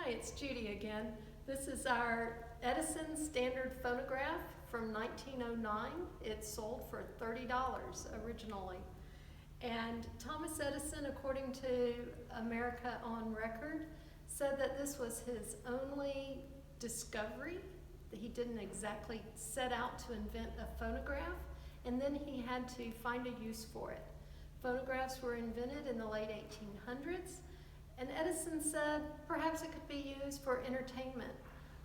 Hi, it's Judy again. This is our Edison standard phonograph from 1909. It sold for $30 originally. And Thomas Edison, according to America on Record, said that this was his only discovery, that he didn't exactly set out to invent a phonograph, and then he had to find a use for it. Phonographs were invented in the late 1800s, and Edison said perhaps it could be used for entertainment,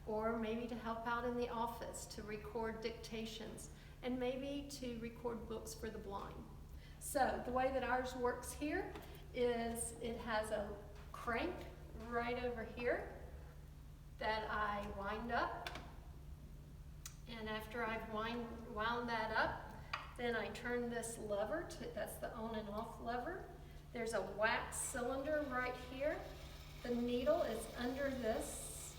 or maybe to help out in the office, to record dictations, and maybe to record books for the blind. So the way that ours works here is it has a crank right over here that I wind up, and after I've wound that up, then I turn this lever, that's the on and off lever. There's a wax cylinder right here. The needle is under this,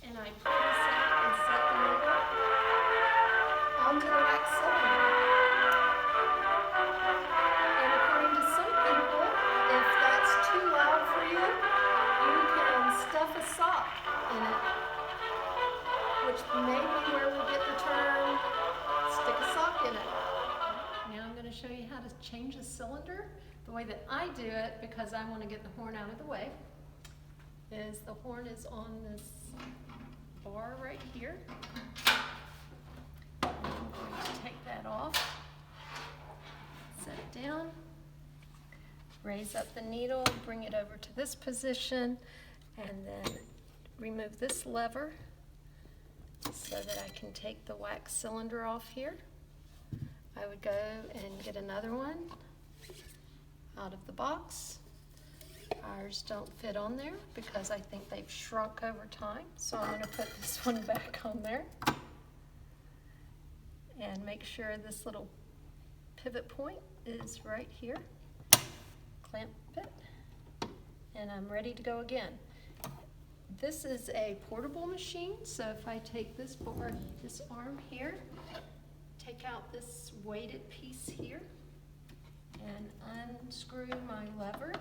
and I pull this out and set the needle onto the wax cylinder. And according to some people, if that's too loud for you, you can stuff a sock in it, which may be where we get the term stick a sock in it. Now I'm going to show you how to change a cylinder. The way that I do it, because I want to get the horn out of the way, is the horn is on this bar right here. I'm going to take that off, set it down, raise up the needle, bring it over to this position, and then remove this lever so that I can take the wax cylinder off here. I would go and get another one out of the box. Ours don't fit on there because I think they've shrunk over time, so I'm going to put this one back on there and make sure this little pivot point is right here. Clamp it, and I'm ready to go again. This is a portable machine, so if I take this board, this arm here, take out this weighted piece here, and unscrew my lever,